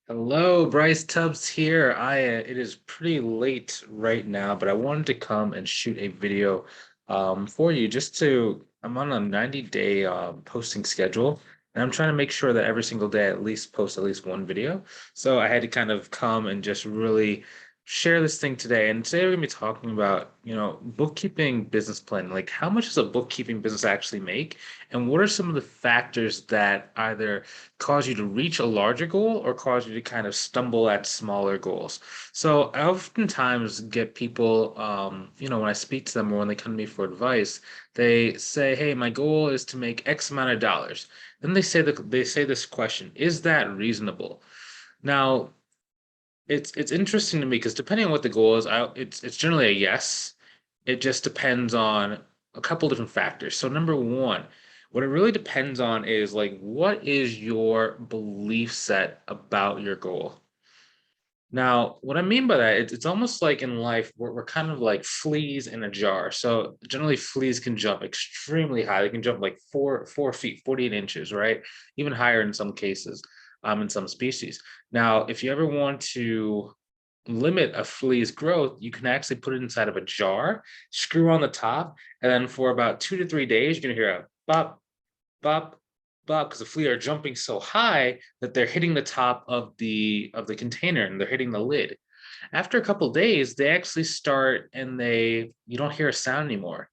Hello, Bryce Tubbs here. It is pretty late right now, but I wanted to come and shoot a video for you I'm on a 90-day posting schedule, and I'm trying to make sure that every single day I at least post at least one video. So I had to kind of come and just really share this thing today. And today we're gonna be talking about, bookkeeping business plan. Like how much does a bookkeeping business actually make? And what are some of the factors that either cause you to reach a larger goal or cause you to kind of stumble at smaller goals. So I oftentimes get people, when I speak to them or when they come to me for advice, they say, "Hey, my goal is to make X amount of dollars." Then they say this question: Is that reasonable? Now, it's interesting to me because depending on what the goal is, it's generally a yes. It just depends on a couple different factors. So number one, what it really depends on is like what is your belief set about your goal? Now, what I mean by that, it's almost like in life, we're kind of like fleas in a jar. So generally, fleas can jump extremely high. They can jump like 4 feet, 48 inches, right? Even higher in some cases, in some species. Now, if you ever want to limit a flea's growth, you can actually put it inside of a jar, screw on the top, and then for about 2 to 3 days, you're gonna hear a bop, bop, bop, because the flea are jumping so high that they're hitting the top of the container and they're hitting the lid. After a couple days, they actually start and they you don't hear a sound anymore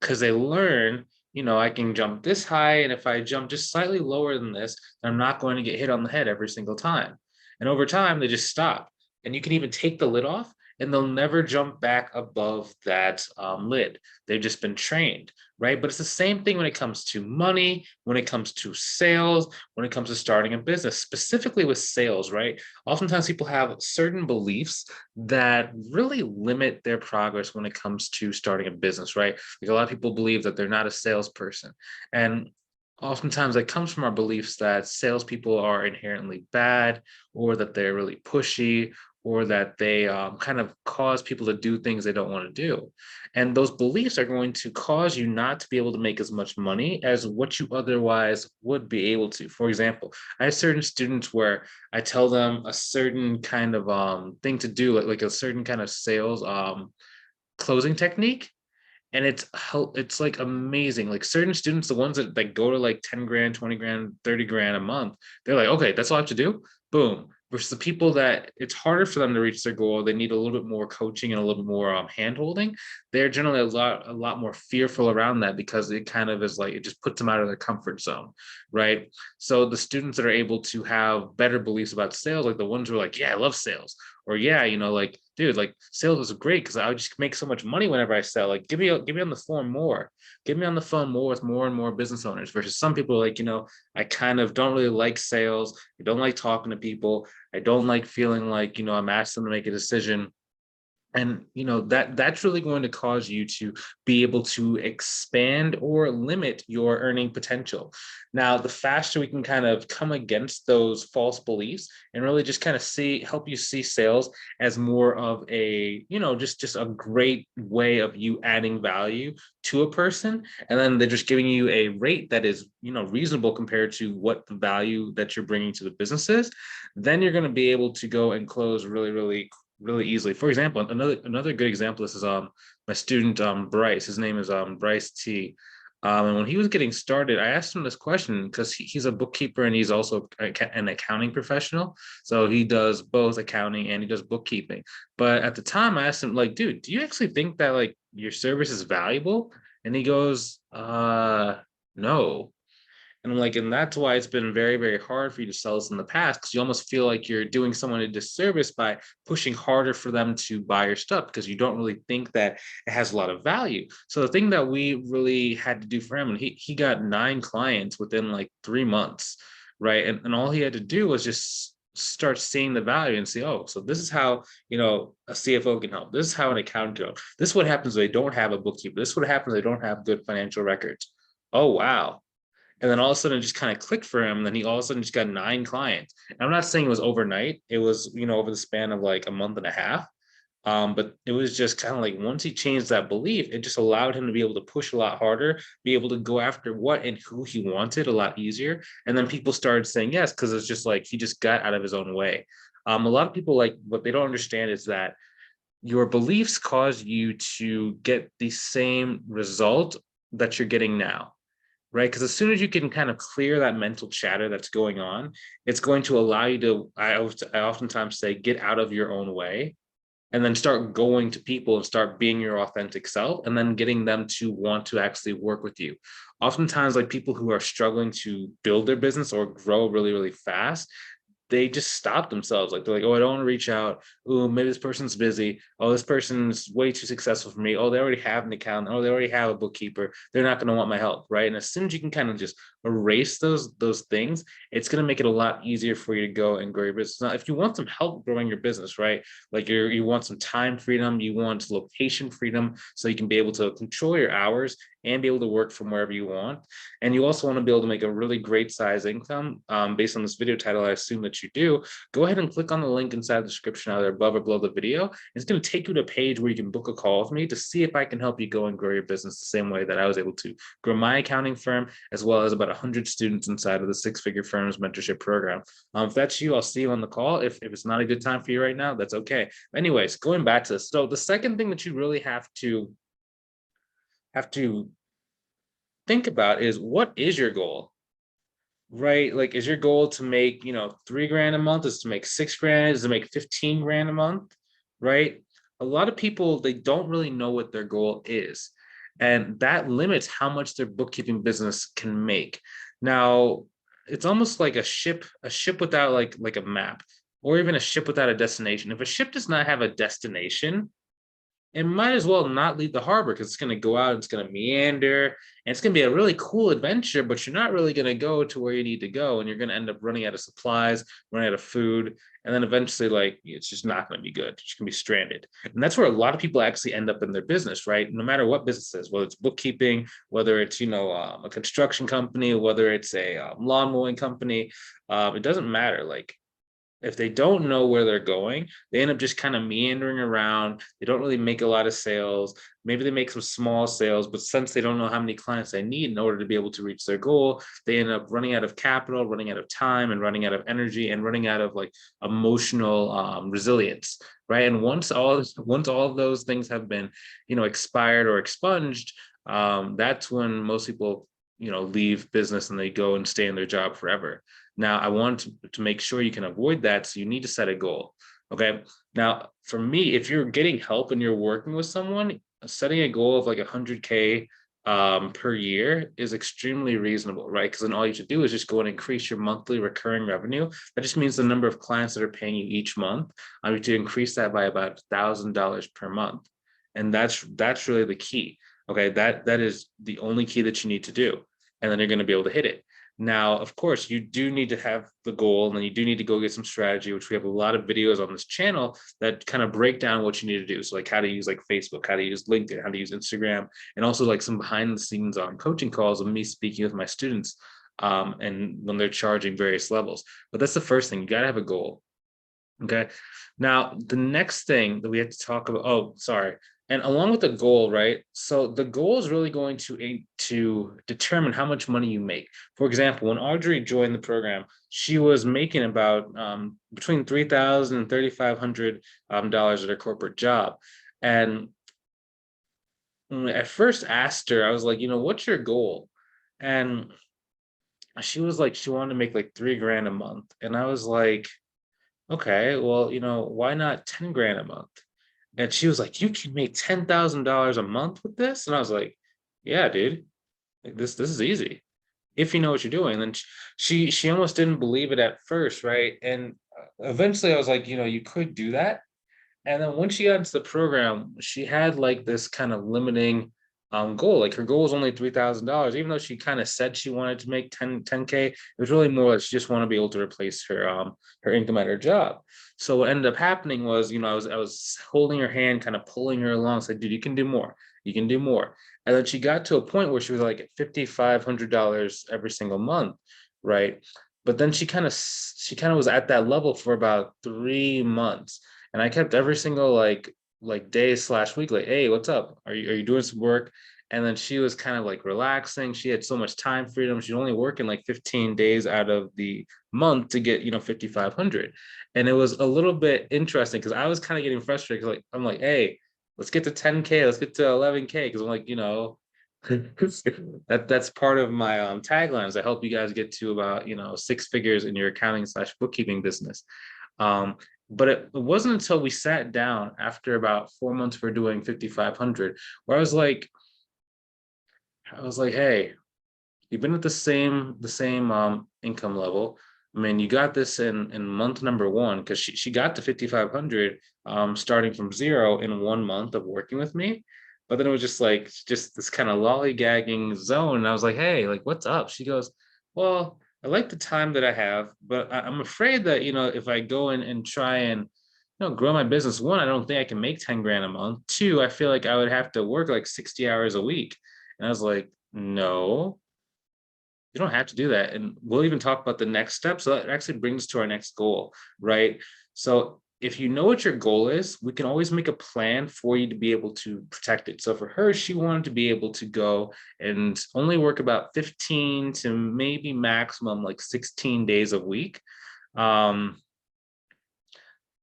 because they learn, I can jump this high, and if I jump just slightly lower than this, I'm not going to get hit on the head every single time. And over time, they just stop. And you can even take the lid off, and they'll never jump back above that lid. They've just been trained, right? But it's the same thing when it comes to money, when it comes to sales, when it comes to starting a business, specifically with sales, right? Oftentimes, people have certain beliefs that really limit their progress when it comes to starting a business, right? Like a lot of people believe that they're not a salesperson. And oftentimes that comes from our beliefs that salespeople are inherently bad or that they're really pushy or that they kind of cause people to do things they don't want to do. And those beliefs are going to cause you not to be able to make as much money as what you otherwise would be able to. For example, I have certain students where I tell them a certain kind of thing to do, like a certain kind of sales closing technique, and it's like amazing. Like certain students, the ones that go to like 10 grand, 20 grand, 30 grand a month, they're like, okay, that's all I have to do. Boom. Versus the people that it's harder for them to reach their goal, they need a little bit more coaching and a little bit more hand holding. They're generally a lot more fearful around that because it kind of is like it just puts them out of their comfort zone, right? So the students that are able to have better beliefs about sales, like the ones who are like, yeah, I love sales, or yeah, like, dude, like sales is great because I would just make so much money whenever I sell. Like, give me on the phone more, get me on the phone more with more and more business owners. Versus some people like, I kind of don't really like sales. I don't like talking to people. I don't like feeling like, I'm asking them to make a decision. And that's really going to cause you to be able to expand or limit your earning potential. Now the faster we can kind of come against those false beliefs and really just kind of help you see sales as more of a, just a great way of you adding value to a person, and then they're just giving you a rate that is, reasonable compared to what the value that you're bringing to the business is, then you're going to be able to go and close really easily. For example, another good example, this is my student Bryce. His name is Bryce T. And when he was getting started, I asked him this question because he's a bookkeeper and he's also an accounting professional. So he does both accounting and he does bookkeeping. But at the time, I asked him, like, dude, do you actually think that like your service is valuable? And he goes, no. And I'm like, and that's why it's been very, very hard for you to sell this in the past, because you almost feel like you're doing someone a disservice by pushing harder for them to buy your stuff because you don't really think that it has a lot of value. So the thing that we really had to do for him, and he got 9 clients within like 3 months, right? And all he had to do was just start seeing the value and see, oh, so this is how, a CFO can help. This is how an accountant can help. This is what happens when they don't have a bookkeeper. This is what happens when they don't have good financial records. Oh, wow. And then all of a sudden it just kind of clicked for him. And then he all of a sudden just got 9 clients. And I'm not saying it was overnight. It was, over the span of like a month and a half. But it was just kind of like once he changed that belief, it just allowed him to be able to push a lot harder, be able to go after what and who he wanted a lot easier. And then people started saying yes, because it's just like he just got out of his own way. A lot of people, like, what they don't understand is that your beliefs cause you to get the same result that you're getting now, right? Because as soon as you can kind of clear that mental chatter that's going on, it's going to allow you to, I oftentimes say, get out of your own way and then start going to people and start being your authentic self and then getting them to want to actually work with you. Oftentimes, like, people who are struggling to build their business or grow really, really fast, they just stop themselves. Like, they're like, oh, I don't want to reach out. Oh, maybe this person's busy. Oh, this person's way too successful for me. Oh, they already have an account. Oh, they already have a bookkeeper. They're not going to want my help, right? And as soon as you can kind of just erase those things, it's going to make it a lot easier for you to go and grow your business. Now, if you want some help growing your business, right? Like, you want some time freedom, you want location freedom, so you can be able to control your hours and be able to work from wherever you want. And you also want to be able to make a really great size income. Based on this video title, I assume that you do. Go ahead and click on the link inside the description either above or below the video. It's going to take you to a page where you can book a call with me to see if I can help you go and grow your business the same way that I was able to grow my accounting firm, as well as about 100 students inside of the Six Figure Firms mentorship program. If that's you, I'll see you on the call. If it's not a good time for you right now, that's okay. Anyways, going back to this. So the second thing that you really have to think about is, what is your goal? Right? Like, is your goal to make, 3 grand a month? Is to make 6 grand? Is to make 15 grand a month? Right? A lot of people, they don't really know what their goal is. And that limits how much their bookkeeping business can make. Now, it's almost like a ship without like a map, or even a ship without a destination. If a ship does not have a destination, it might as well not leave the harbor, because it's going to go out, it's going to meander, and it's going to be a really cool adventure, but you're not really going to go to where you need to go, and you're going to end up running out of supplies, running out of food, and then eventually, like, it's just not going to be good. It's going to be stranded. And that's where a lot of people actually end up in their business, right? No matter what business is, whether it's bookkeeping, whether it's, a construction company, whether it's a lawn mowing company, it doesn't matter. Like, if they don't know where they're going, they end up just kind of meandering around. They don't really make a lot of sales. Maybe they make some small sales, but since they don't know how many clients they need in order to be able to reach their goal, they end up running out of capital, running out of time, and running out of energy, and running out of, like, emotional resilience, right? And once all of those things have been, expired or expunged, that's when most people, leave business and they go and stay in their job forever. Now, I want to make sure you can avoid that. So you need to set a goal. Okay. Now, for me, if you're getting help and you're working with someone, setting a goal of like 100K per year is extremely reasonable, right? Because then all you should do is just go and increase your monthly recurring revenue. That just means the number of clients that are paying you each month. I need to increase that by about $1,000 per month. And that's really the key. Okay. That is the only key that you need to do. And then you're going to be able to hit it. Now, of course, you do need to have the goal, and then you do need to go get some strategy, which we have a lot of videos on this channel that kind of break down what you need to do. So, like, how to use like Facebook, how to use LinkedIn, how to use Instagram, and also like some behind the scenes on coaching calls of me speaking with my students, and when they're charging various levels. But that's the first thing. You got to have a goal. Okay. Now, the next thing that we have to talk about, oh, sorry. And along with the goal, right? So the goal is really going to determine how much money you make. For example, when Audrey joined the program, she was making about between $3,000 and $3,500 dollars at her corporate job. And when I first asked her, I was like, what's your goal? And she was like, she wanted to make like 3 grand a month. And I was like, okay, well, why not 10 grand a month? And she was like, you can make $10,000 a month with this? And I was like, yeah, dude, like, this is easy if you know what you're doing. And then she almost didn't believe it at first, right? And eventually I was like, you could do that. And then when she got into the program, she had like this kind of limiting goal. Like, her goal was only $3,000, even though she kind of said she wanted to make 10K. It was really more like she just wanted to be able to replace her income at her job. So what ended up happening was, I was holding her hand, kind of pulling her along, said, dude, you can do more. You can do more. And then she got to a point where she was like at $5,500 every single month, right? But then she kind of was at that level for about 3 months. And I kept every single like like day slash week, like, hey, what's up? Are you doing some work? And then she was kind of like relaxing. She had so much time freedom. She's only working like 15 days out of the month to get, 5,500. And it was a little bit interesting because I was kind of getting frustrated. Like, I'm like, hey, let's get to 10K, let's get to 11K. Cause I'm like, that's part of my taglines. I help you guys get to about, six figures in your accounting slash bookkeeping business. Um, but it wasn't until we sat down after about 4 months for doing 5,500, where I was like, hey, you've been at the same income level. I mean, you got this in month number one because she got to 5,500 starting from zero in 1 month of working with me. But then it was just this kind of lollygagging zone. And I was like, hey, like, what's up? She goes, well, I like the time that I have, but I'm afraid that, if I go in and try and, grow my business, one, I don't think I can make 10 grand a month. Two, I feel like I would have to work like 60 hours a week. And I was like, no, you don't have to do that. And we'll even talk about the next step. So that actually brings us to our next goal, right? So if you know what your goal is, we can always make a plan for you to be able to protect it. So for her, she wanted to be able to go and only work about 15 to maybe maximum like 16 days a week. Um,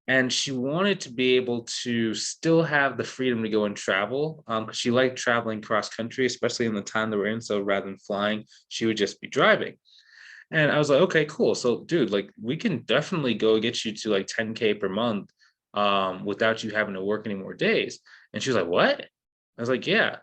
and she wanted to be able to still have the freedom to go and travel because she liked traveling cross country, especially in the time that we're in. So rather than flying, she would just be driving. And I was like, okay, cool. So, dude, like, we can definitely go get you to like 10K per month without you having to work any more days. And she was like, what? I was like, yeah.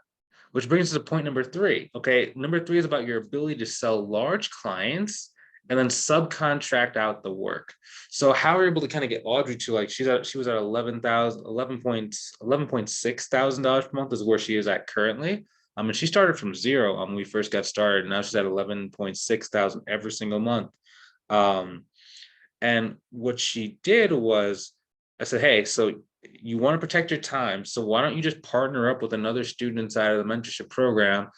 Which brings us to point number three. Okay, number three is about your ability to sell large clients and then subcontract out the work. So how we're able to kind of get Audrey to like she was at 11.6 thousand dollars per month is where she is at currently. And she started from zero when we first got started. And now she's at 11.6 thousand every single month. Um, and what she did was, I said, hey, so you want to protect your time. So why don't you just partner up with another student inside of the mentorship program?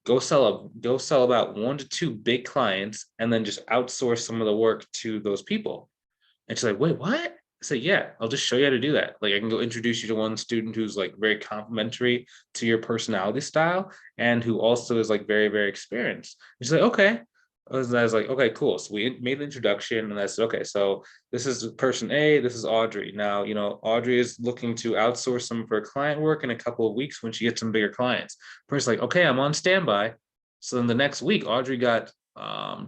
Go sell about 1 to 2 big clients and then just outsource some of the work to those people. And she's like, wait, what? I said, yeah, I'll just show you how to do that. Like, I can go introduce you to one student who's like very complimentary to your personality style and who also is like very, very experienced. And she's like, okay. I was like, okay, cool. So we made the introduction and I said, okay, so this is person A, this is Audrey. Now, Audrey is looking to outsource some of her client work in a couple of weeks when she gets some bigger clients. Person's like, okay, I'm on standby. So then the next week, Audrey got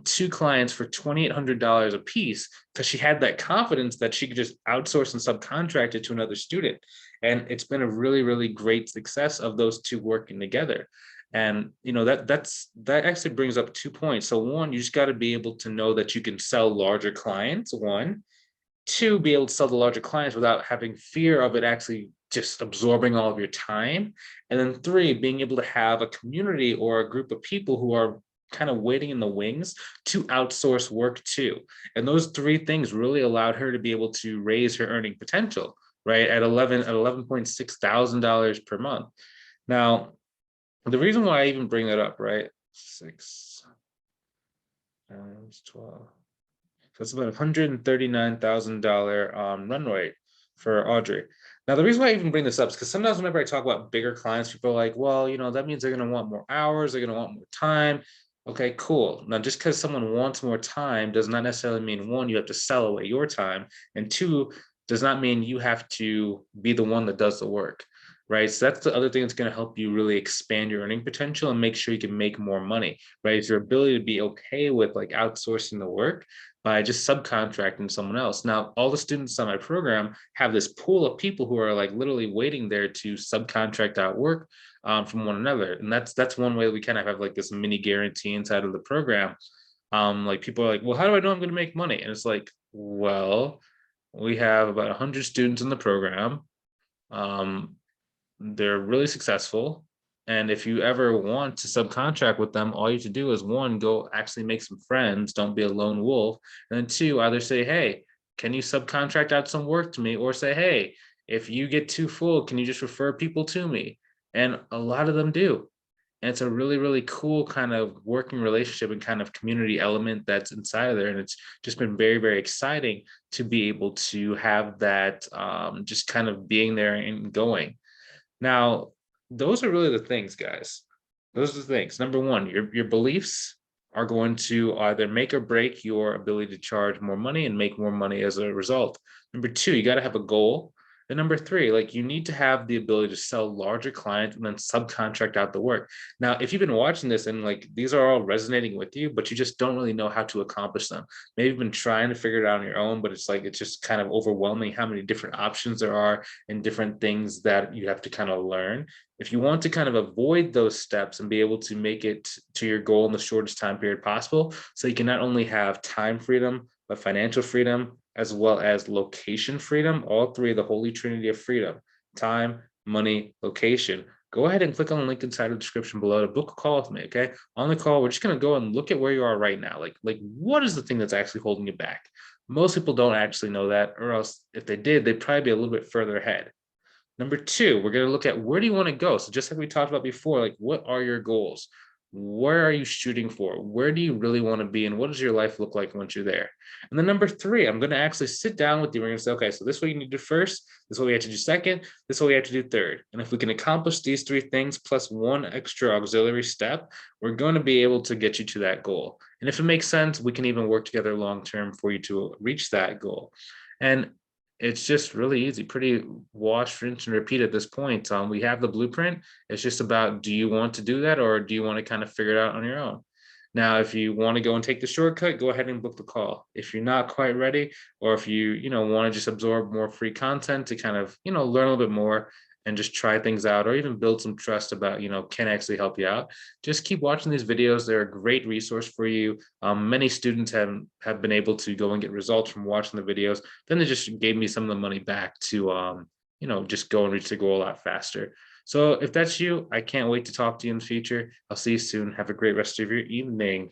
2 clients for $2,800 a piece because she had that confidence that she could just outsource and subcontract it to another student. And it's been a really, really great success of those two working together. And that actually brings up 2 points. So one, you just got to be able to know that you can sell larger clients. One, two, be able to sell the larger clients without having fear of it actually just absorbing all of your time. And then three, being able to have a community or a group of people who are kind of waiting in the wings to outsource work too. And those three things really allowed her to be able to raise her earning potential, right? At 11.6 thousand dollars per month. Now, the reason why I even bring that up, right? 6 times 12. So it's about $139,000 run rate for Audrey. Now, the reason why I even bring this up is because sometimes whenever I talk about bigger clients, people are like, well, that means they're going to want more hours, they're going to want more time. Okay, cool. Now, just because someone wants more time does not necessarily mean, one, you have to sell away your time, and two, does not mean you have to be the one that does the work, right? So that's the other thing that's going to help you really expand your earning potential and make sure you can make more money, right? Is your ability to be okay with like outsourcing the work by just subcontracting someone else. Now, all the students on my program have this pool of people who are like literally waiting there to subcontract out work from one another. And that's one way we kind of have like this mini guarantee inside of the program. Like people are like, well, how do I know I'm going to make money? And it's like, well, we have about 100 students in the program. They're really successful. And if you ever want to subcontract with them, all you have to do is one, go actually make some friends. Don't be a lone wolf. And then two, either say, hey, can you subcontract out some work to me? Or say, hey, if you get too full, can you just refer people to me? And a lot of them do. And it's a really, really cool kind of working relationship and kind of community element that's inside of there. And it's just been very, very exciting to be able to have that just kind of being there and going. Now, those are really the things, guys. Those are the things. Number one, your beliefs are going to either make or break your ability to charge more money and make more money as a result. Number two, you got to have a goal. And number three, like you need to have the ability to sell larger clients and then subcontract out the work. Now, if you've been watching this and like these are all resonating with you, but you just don't really know how to accomplish them, maybe you've been trying to figure it out on your own, but it's like it's just kind of overwhelming how many different options there are and different things that you have to kind of learn. If you want to kind of avoid those steps and be able to make it to your goal in the shortest time period possible, so you can not only have time freedom, but financial freedom, as well as location freedom, all three of the holy trinity of freedom: time, money, location. Go ahead and click on the link inside the description below to book a call with me. Okay. On the call, we're just going to go and look at where you are right now. Like what is the thing that's actually holding you back? Most people don't actually know that, or else if they did, they'd probably be a little bit further ahead. Number two, we're going to look at where do you want to go? So just like we talked about before, like what are your goals? Where are you shooting for? Where do you really want to be? And what does your life look like once you're there? And then number three, I'm going to actually sit down with you. We're going to say, okay, so this is what you need to do first. This is what we have to do second. This is what we have to do third. And if we can accomplish these three things plus one extra auxiliary step, we're going to be able to get you to that goal. And if it makes sense, we can even work together long-term for you to reach that goal. And it's just really easy, pretty wash, rinse, and repeat at this point. We have the blueprint. It's just about, do you want to do that or do you want to kind of figure it out on your own? Now, if you want to go and take the shortcut, go ahead and book the call. If you're not quite ready, or if you want to just absorb more free content to kind of, learn a little bit more and just try things out, or even build some trust about, can I actually help you out, just keep watching these videos. They're a great resource for you. Many students have been able to go and get results from watching the videos. Then they just gave me some of the money back to, just go and reach the goal a lot faster. So if that's you, I can't wait to talk to you in the future. I'll see you soon. Have a great rest of your evening.